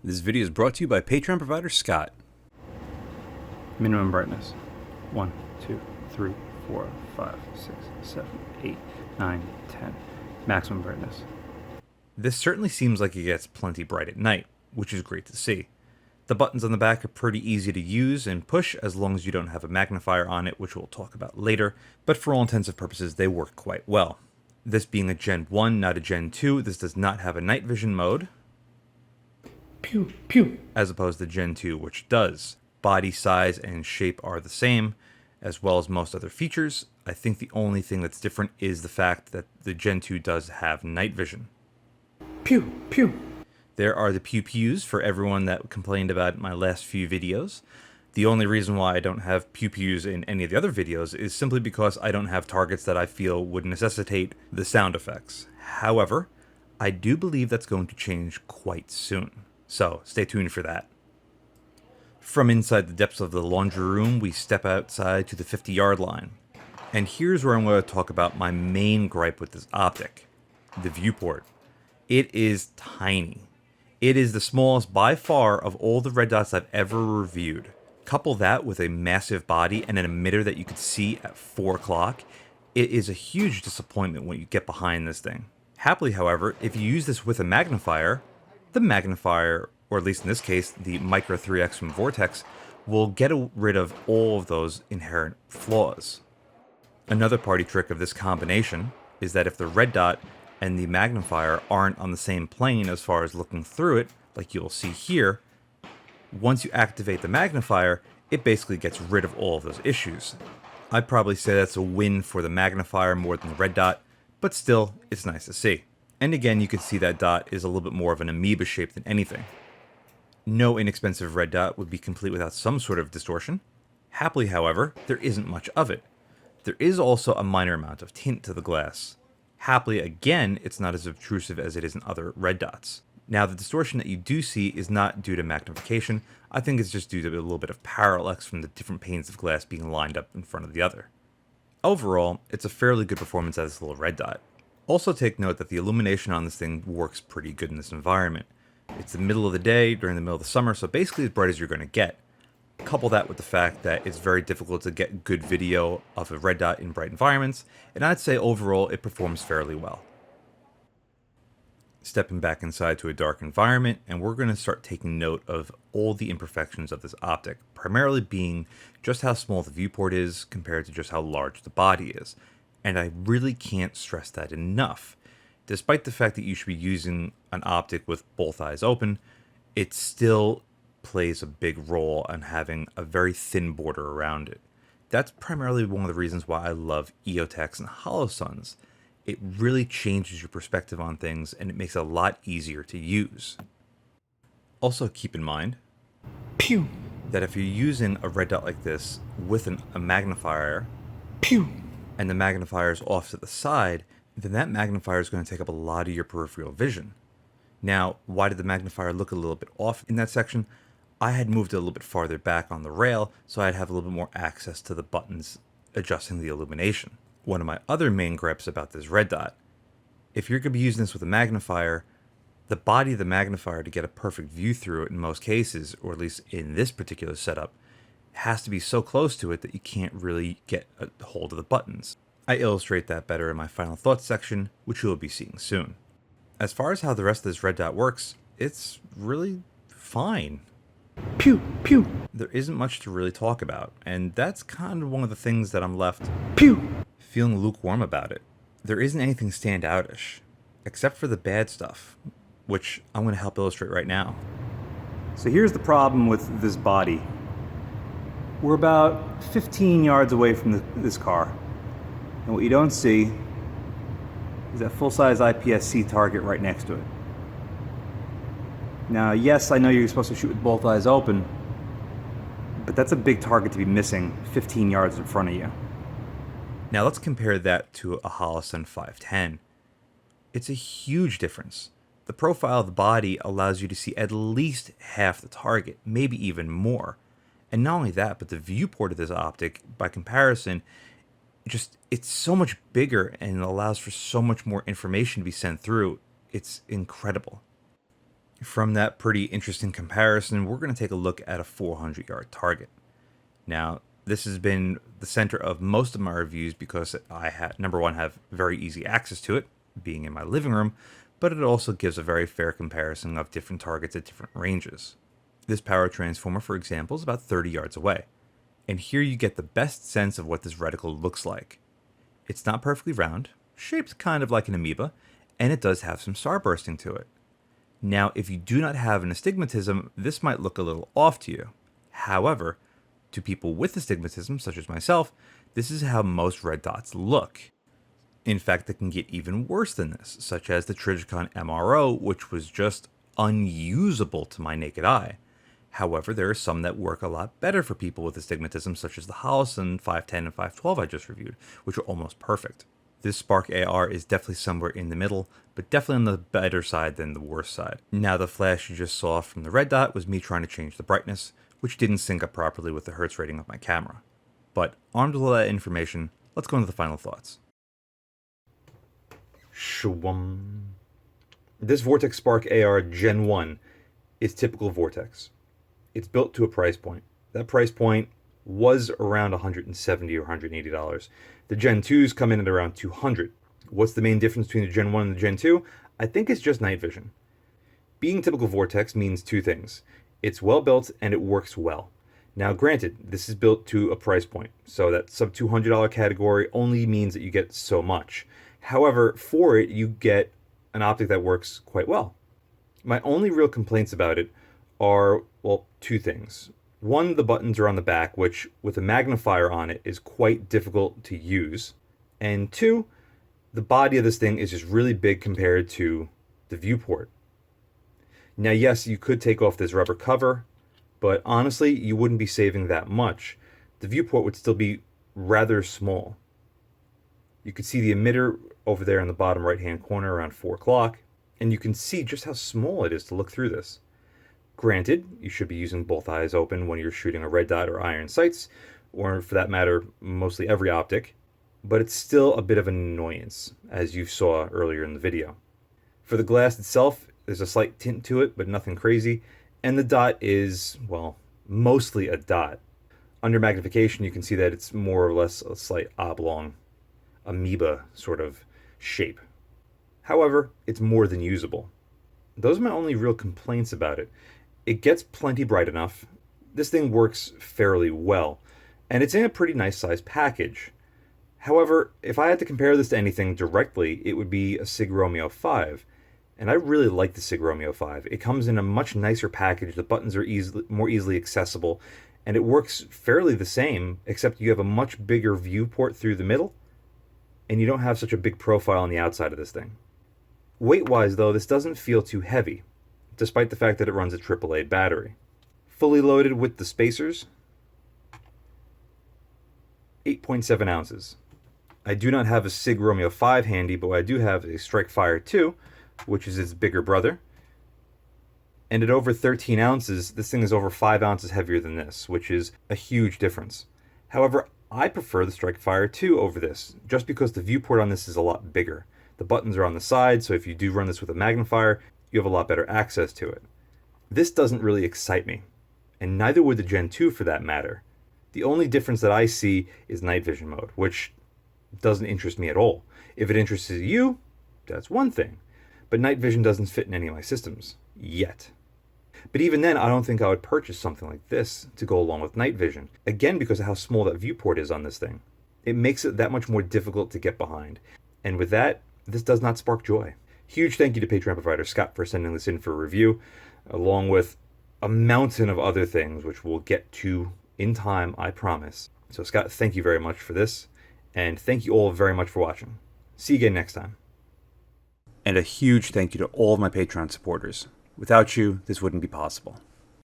This video is brought to you by Patreon provider Scott. Minimum brightness. 1, 2, 3, 4, 5, 6, 7, 8, 9, 10. Maximum brightness. This certainly seems like it gets plenty bright at night, which is great to see. The buttons on the back are pretty easy to use and push as long as you don't have a magnifier on it, which we'll talk about later, but for all intents and purposes they work quite well. This being a Gen 1, not a Gen 2, this does not have a night vision mode, Pew, pew. as opposed to Gen 2, which does. Body size and shape are the same, as well as most other features. I think the only thing that's different is the fact that the Gen 2 does have night vision. Pew, pew. There are the pew pews for everyone that complained about my last few videos. The only reason why I don't have pew pews in any of the other videos is simply because I don't have targets that I feel would necessitate the sound effects. However, I do believe that's going to change quite soon, so stay tuned for that. From inside the depths of the laundry room, we step outside to the 50-yard line. And here's where I'm going to talk about my main gripe with this optic, the viewport. It is tiny. It is the smallest by far of all the red dots I've ever reviewed. Couple that with a massive body and an emitter that you could see at 4 o'clock, it is a huge disappointment when you get behind this thing. Happily, however, if you use this with a magnifier, the magnifier, or at least in this case, the Micro 3X from Vortex, will get rid of all of those inherent flaws. Another party trick of this combination is that if the red dot and the magnifier aren't on the same plane as far as looking through it, like you'll see here, once you activate the magnifier, it basically gets rid of all of those issues. I'd probably say that's a win for the magnifier more than the red dot, but still, it's nice to see. And again, you can see that dot is a little bit more of an amoeba shape than anything. No inexpensive red dot would be complete without some sort of distortion. Happily, however, there isn't much of it. There is also a minor amount of tint to the glass. Happily, again, it's not as obtrusive as it is in other red dots. Now, the distortion that you do see is not due to magnification. I think it's just due to a little bit of parallax from the different panes of glass being lined up in front of the other. Overall, it's a fairly good performance as this little red dot. Also take note that the illumination on this thing works pretty good in this environment. It's the middle of the day during the middle of the summer, so basically as bright as you're going to get. Couple that with the fact that it's very difficult to get good video of a red dot in bright environments, and I'd say overall it performs fairly well. Stepping back inside to a dark environment, and we're going to start taking note of all the imperfections of this optic, primarily being just how small the viewport is compared to just how large the body is. And I really can't stress that enough. Despite the fact that you should be using an optic with both eyes open, it still plays a big role on having a very thin border around it. That's primarily one of the reasons why I love EOTechs and HoloSuns. It really changes your perspective on things and it makes it a lot easier to use. Also keep in mind Pew, that if you're using a red dot like this with a magnifier, pew. and the magnifier is off to the side, then that magnifier is going to take up a lot of your peripheral vision. Now, why did the magnifier look a little bit off in that section? I had moved it a little bit farther back on the rail, so I'd have a little bit more access to the buttons adjusting the illumination. One of my other main gripes about this red dot, if you're going to be using this with a magnifier, the body of the magnifier to get a perfect view through it in most cases, or at least in this particular setup, has to be so close to it that you can't really get a hold of the buttons. I illustrate that better in my final thoughts section, which you'll be seeing soon. As far as how the rest of this red dot works, it's really fine. Pew, pew, There isn't much to really talk about, and that's kind of one of the things that I'm left pew. feeling lukewarm about it. There isn't anything standoutish, except for the bad stuff, which I'm going to help illustrate right now. So here's the problem with this body. We're about 15 yards away from this car. And what you don't see is that full-size IPSC target right next to it. Now, yes, I know you're supposed to shoot with both eyes open, but that's a big target to be missing 15 yards in front of you. Now let's compare that to a Holosun 510. It's a huge difference. The profile of the body allows you to see at least half the target, maybe even more. And not only that, but the viewport of this optic, by comparison, it's so much bigger and it allows for so much more information to be sent through. It's incredible. From that pretty interesting comparison, we're going to take a look at a 400-yard target. Now, this has been the center of most of my reviews because I, number one, have very easy access to it, being in my living room, but it also gives a very fair comparison of different targets at different ranges. This power transformer, for example, is about 30 yards away, and here you get the best sense of what this reticle looks like. It's not perfectly round, shaped kind of like an amoeba, and it does have some starbursting to it. Now, if you do not have an astigmatism, this might look a little off to you. However, to people with astigmatism, such as myself, this is how most red dots look. In fact, they can get even worse than this, such as the Trijicon MRO, which was just unusable to my naked eye. However, there are some that work a lot better for people with astigmatism, such as the Holosun 510 and 512 I just reviewed, which are almost perfect. This Sparc AR is definitely somewhere in the middle, but definitely on the better side than the worse side. Now, the flash you just saw from the red dot was me trying to change the brightness, which didn't sync up properly with the hertz rating of my camera. But armed with all that information, let's go into the final thoughts. Shwum. This Vortex Sparc AR Gen 1 is typical Vortex. It's built to a price point. That price point was around $170 or $180. The Gen 2s come in at around $200. What's the main difference between the Gen 1 and the Gen 2? I think it's just night vision. Being typical Vortex means two things. It's well built and it works well. Now granted, this is built to a price point, so that sub $200 category only means that you get so much. However, for it, you get an optic that works quite well. My only real complaints about it are, well, two things. One, the buttons are on the back, which with a magnifier on it is quite difficult to use. And two, the body of this thing is just really big compared to the viewport. Now, yes, you could take off this rubber cover, but honestly, you wouldn't be saving that much. The viewport would still be rather small. You could see the emitter over there in the bottom right-hand corner around 4 o'clock, and you can see just how small it is to look through this. Granted, you should be using both eyes open when you're shooting a red dot or iron sights, or for that matter, mostly every optic, but it's still a bit of an annoyance, as you saw earlier in the video. For the glass itself, there's a slight tint to it, but nothing crazy, and the dot is, well, mostly a dot. Under magnification, you can see that it's more or less a slight oblong, amoeba sort of shape. However, it's more than usable. Those are my only real complaints about it. It gets plenty bright enough. This thing works fairly well, and it's in a pretty nice sized package. However, if I had to compare this to anything directly, it would be a Sig Romeo 5. And I really like the Sig Romeo 5. It comes in a much nicer package, the buttons are more easily accessible, and it works fairly the same, except you have a much bigger viewport through the middle, and you don't have such a big profile on the outside of this thing. Weight-wise, though, this doesn't feel too heavy, despite the fact that it runs a AAA battery. Fully loaded with the spacers, 8.7 ounces. I do not have a Sig Romeo 5 handy, but I do have a Strike-Fire 2, which is its bigger brother. And at over 13 ounces, this thing is over 5 ounces heavier than this, which is a huge difference. However, I prefer the Strike-Fire 2 over this, just because the viewport on this is a lot bigger. The buttons are on the side, so if you do run this with a magnifier, you have a lot better access to it. This doesn't really excite me, and neither would the Gen 2 for that matter. The only difference that I see is night vision mode, which doesn't interest me at all. If it interests you, that's one thing. But night vision doesn't fit in any of my systems, yet. But even then, I don't think I would purchase something like this to go along with night vision, again because of how small that viewport is on this thing. It makes it that much more difficult to get behind. And with that, this does not spark joy. Huge thank you to Patreon provider Scott for sending this in for review, along with a mountain of other things, which we'll get to in time, I promise. So Scott, thank you very much for this, and thank you all very much for watching. See you again next time. And a huge thank you to all of my Patreon supporters. Without you, this wouldn't be possible.